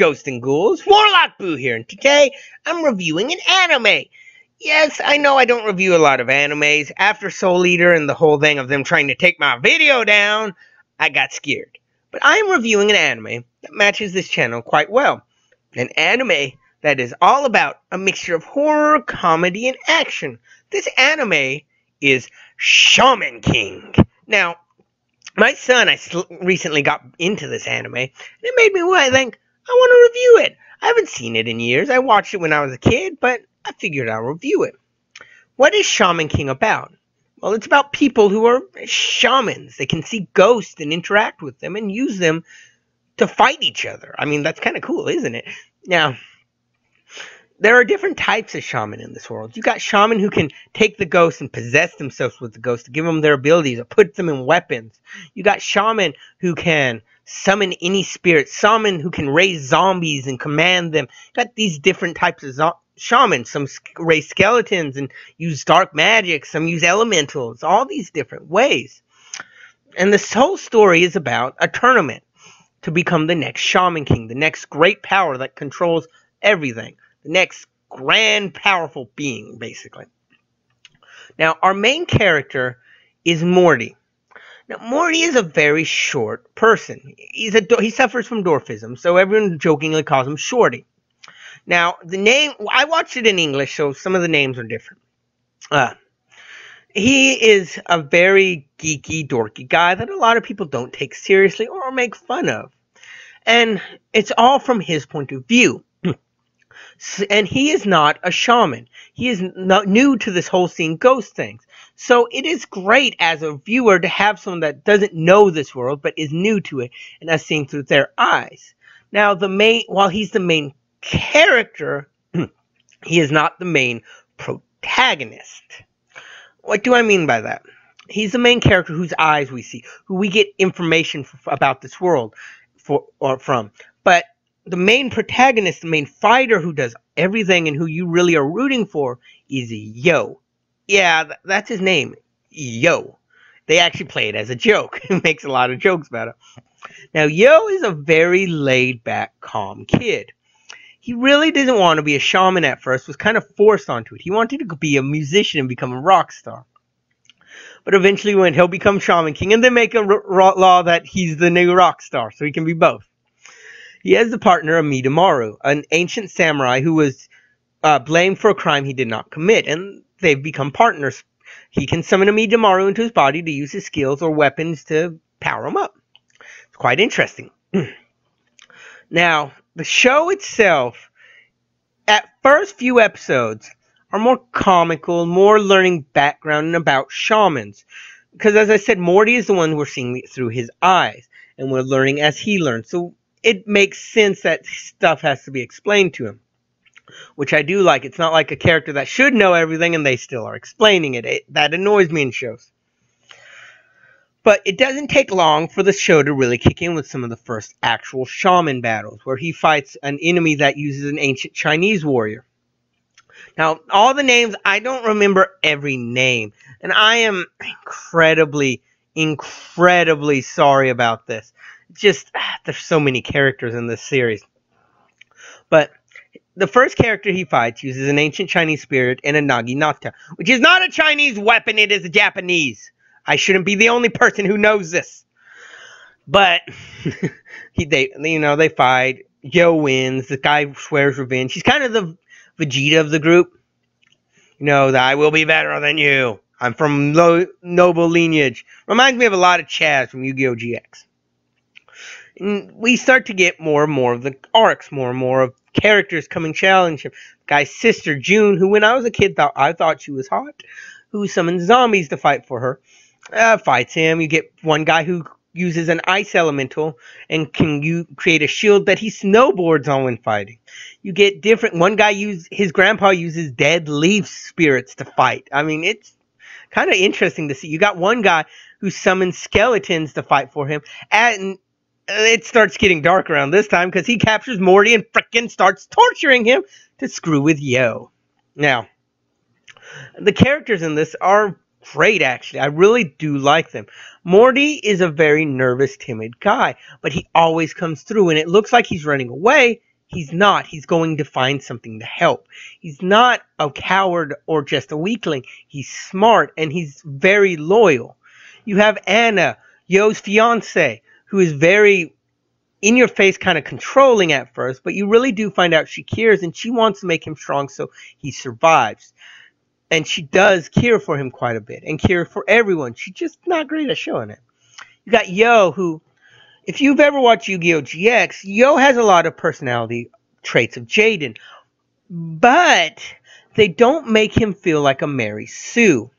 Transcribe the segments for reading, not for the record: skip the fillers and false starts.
Ghosts and Ghouls, Warlock Boo here, and today I'm reviewing an anime. Yes, I know I don't review a lot of animes. After Soul Eater and the whole thing of them trying to take my video down, I got scared. But I am reviewing an anime that matches this channel quite well. An anime that is all about a mixture of horror, comedy, and action. This anime is Shaman King. Now, my son, recently got into this anime, and it made me think, I want to review it. I haven't seen it in years. I watched it when I was a kid, but I figured I'll review it. What is Shaman King about? Well, it's about people who are shamans. They can see ghosts and interact with them and use them to fight each other. I mean, that's kind of cool, isn't it? Now, there are different types of shaman in this world. You got shaman who can take the ghosts and possess themselves with the ghosts to give them their abilities or put them in weapons. You got shaman who can summon any spirit, shaman who can raise zombies and command them. You got these different types of shamans. Some raise skeletons and use dark magic. Some use elementals. All these different ways. And this whole story is about a tournament to become the next Shaman King, the next great power that controls everything. The next grand, powerful being, basically. Now, our main character is Morty. Now, Morty is a very short person. He suffers from dwarfism, so everyone jokingly calls him Shorty. Now, the name, I watched it in English, so some of the names are different. He is a very geeky, dorky guy that a lot of people don't take seriously or make fun of. And it's all from his point of view. And he is not a shaman. He is not new to this whole seeing ghost things. So it is great as a viewer to have someone that doesn't know this world but is new to it and us seeing through their eyes. Now, while he's the main character, he is not the main protagonist. What do I mean by that? He's the main character whose eyes we see, who we get information about this world from. But the main protagonist, the main fighter who does everything and who you really are rooting for is Yo. Yeah, that's his name, Yo. They actually play it as a joke. It makes a lot of jokes about it. Now, Yo is a very laid-back, calm kid. He really didn't want to be a shaman at first, was kind of forced onto it. He wanted to be a musician and become a rock star. But eventually when he'll become Shaman King, and they make a law that he's the new rock star, so he can be both. He has the partner of Midamaru, an ancient samurai who was blamed for a crime he did not commit, and they've become partners. He can summon a Midamaru into his body to use his skills or weapons to power him up. It's quite interesting. Now, the show itself, at first few episodes, are more comical, more learning background and about shamans. Because as I said, Morty is the one we're seeing it through his eyes, and we're learning as he learns. So it makes sense that stuff has to be explained to him, which I do like. It's not like a character that should know everything and they still are explaining it. That annoys me in shows. But it doesn't take long for the show to really kick in with some of the first actual shaman battles, where he fights an enemy that uses an ancient Chinese warrior. Now, all the names, I don't remember every name, and I am incredibly sorry about this. Just, there's so many characters in this series. But the first character he fights uses an ancient Chinese spirit and a naginata, which is not a Chinese weapon, it is a Japanese. I shouldn't be the only person who knows this. But they fight. Yo wins. The guy swears revenge. He's kind of the Vegeta of the group. You know, that I will be better than you. I'm from noble lineage. Reminds me of a lot of Chaz from Yu-Gi-Oh! GX. And we start to get more and more of the arcs, more and more of characters coming challenge him. The guy's sister, June, who when I was a kid I thought she was hot, who summons zombies to fight for her, fights him. You get one guy who uses an ice elemental and can create a shield that he snowboards on when fighting. You get one guy his grandpa uses dead leaf spirits to fight. I mean, it's kind of interesting to see. You got one guy who summons skeletons to fight for him, and it starts getting dark around this time because he captures Morty and frickin' starts torturing him to screw with Yo. Now, the characters in this are great, actually. I really do like them. Morty is a very nervous, timid guy, but he always comes through, and it looks like he's running away, He's not. He's going to find something to help. He's not a coward or just a weakling. He's smart and he's very loyal. You have Anna, Yo's fiance, who is very in your face, kind of controlling at first, but you really do find out she cares and she wants to make him strong so he survives. And she does care for him quite a bit and care for everyone. She's just not great at showing it. You got Yo, who, if you've ever watched Yu-Gi-Oh! GX, Yo has a lot of personality traits of Jaden, but they don't make him feel like a Mary Sue.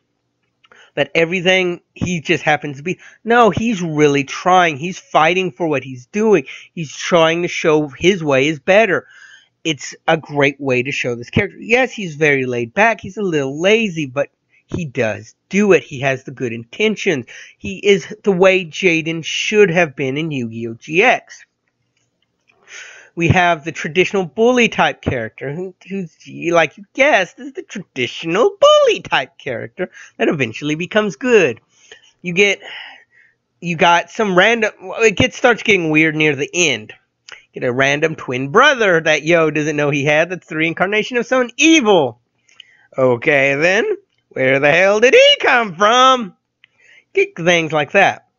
That everything he just happens to be. No, he's really trying. He's fighting for what he's doing. He's trying to show his way is better. It's a great way to show this character. Yes, he's very laid back. He's a little lazy, but he does do it. He has the good intentions. He is the way Jaden should have been in Yu-Gi-Oh! GX. We have the traditional bully type character, who's, like you guessed, is the traditional bully type character that eventually becomes good. You got some random, starts getting weird near the end. Get a random twin brother that Yo doesn't know he had, that's the reincarnation of someone evil. Okay then, where the hell did he come from? Get things like that.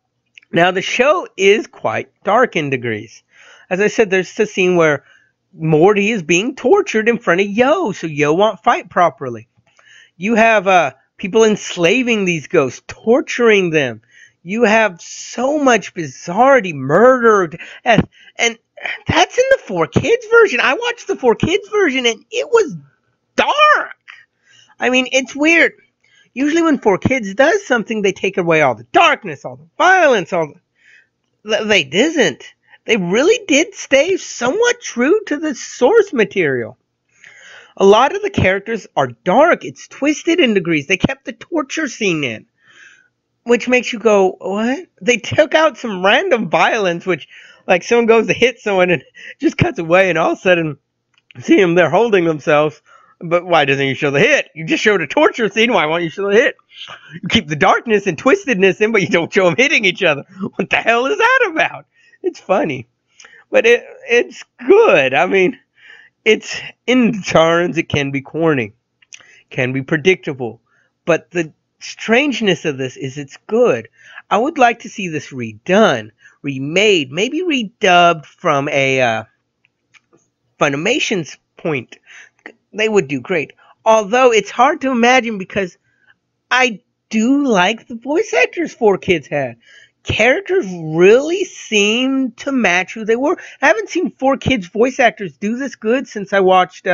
Now the show is quite dark in degrees. As I said, there's a scene where Morty is being tortured in front of Yo, so Yo won't fight properly. You have people enslaving these ghosts, torturing them. You have so much bizarrity, murder, and that's in the 4Kids version. I watched the 4Kids version, and it was dark. I mean, it's weird. Usually when 4Kids does something, they take away all the darkness, all the violence, they didn't. They really did stay somewhat true to the source material. A lot of the characters are dark. It's twisted in degrees. They kept the torture scene in, which makes you go, what? They took out some random violence, which, like, someone goes to hit someone and just cuts away, and all of a sudden, see them, they're holding themselves. But why doesn't you show the hit? You just showed a torture scene. Why won't you show the hit? You keep the darkness and twistedness in, but you don't show them hitting each other. What the hell is that about? It's funny, but it's good. I mean, it's in turns. It can be corny, can be predictable, but the strangeness of this is it's good. I would like to see this redone, remade, maybe redubbed from a Funimation's point. They would do great. Although it's hard to imagine because I do like the voice actors 4Kids had. Characters really seem to match who they were. I haven't seen 4Kids voice actors do this good since I watched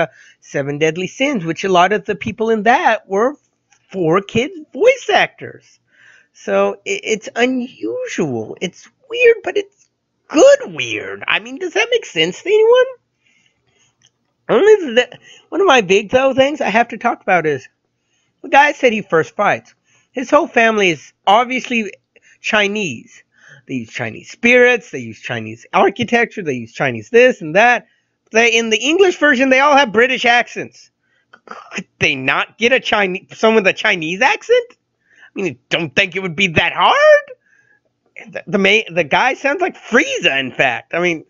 Seven Deadly Sins, which a lot of the people in that were 4Kids voice actors. So it's unusual. It's weird, but it's good weird. I mean, does that make sense to anyone? One of my big things I have to talk about is the guy said he first fights. His whole family is obviously Chinese. They use Chinese spirits, they use Chinese architecture, they use Chinese this and that. In the English version, they all have British accents. Could they not get someone with a Chinese accent? I mean, I don't think it would be that hard. The guy sounds like Frieza, in fact. I mean,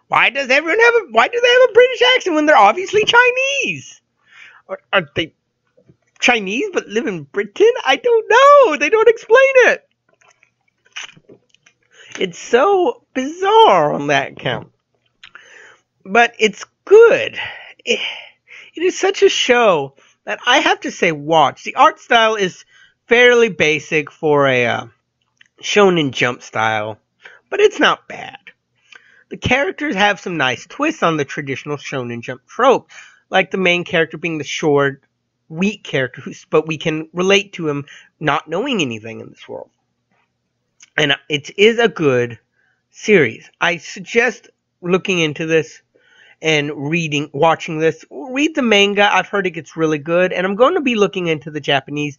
why do they have a British accent when they're obviously Chinese? Or are they Chinese but live in Britain? I don't know. They don't explain it. It's so bizarre on that count. But it's good. It is such a show that I have to say watch. The art style is fairly basic for a Shonen Jump style, but it's not bad. The characters have some nice twists on the traditional Shonen Jump trope, like the main character being the short, weak character, but we can relate to him not knowing anything in this world. And it is a good series. I suggest looking into this and watching this. Read the manga. I've heard it gets really good. And I'm going to be looking into the Japanese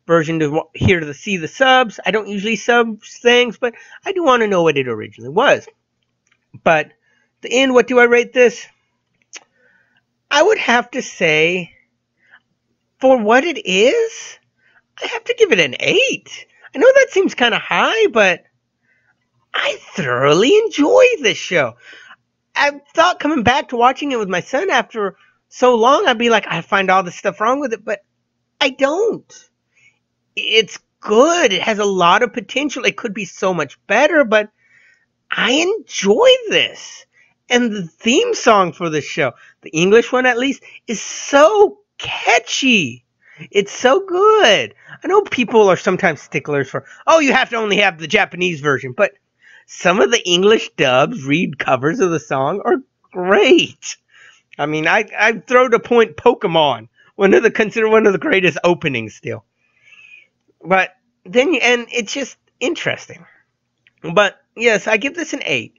version to see the subs. I don't usually sub things, but I do want to know what it originally was. But the end, what do I rate this? I would have to say, for what it is, I have to give it an 8. I know that seems kind of high, but I thoroughly enjoy this show. I thought coming back to watching it with my son after so long, I'd be like, I find all this stuff wrong with it, but I don't. It's good. It has a lot of potential. It could be so much better, but I enjoy this. And the theme song for the show, the English one at least, is so catchy. It's so good. I know people are sometimes sticklers for, oh, you have to only have the Japanese version, but some of the English dubs, read covers of the song are great. I mean, I throw to point Pokemon, consider one of the greatest openings still. But and it's just interesting. But yes, I give this an 8.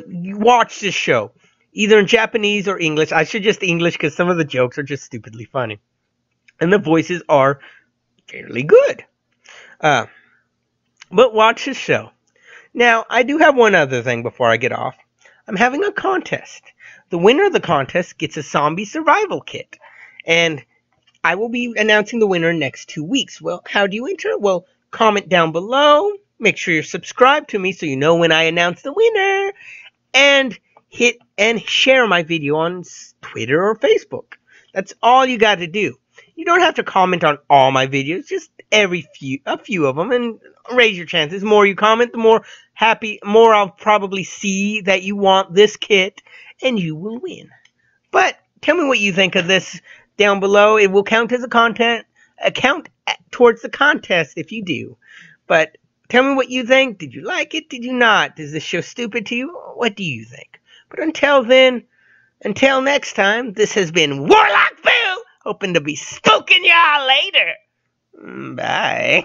You watch this show, either in Japanese or English. I should just English because some of the jokes are just stupidly funny. And the voices are fairly good. But watch this show. Now, I do have one other thing before I get off. I'm having a contest. The winner of the contest gets a zombie survival kit. And I will be announcing the winner next 2 weeks. Well, how do you enter? Well, comment down below. Make sure you're subscribed to me so you know when I announce the winner. And hit and share my video on Twitter or Facebook. That's all you got to do. You don't have to comment on all my videos, just a few of them, and raise your chances. The more you comment, the more I'll probably see that you want this kit, and you will win. But tell me what you think of this down below. It will count as towards the contest if you do. But tell me what you think. Did you like it? Did you not? Is this show stupid to you? What do you think? But until next time, this has been Warlock Phil, hoping to be spooking y'all later. Bye.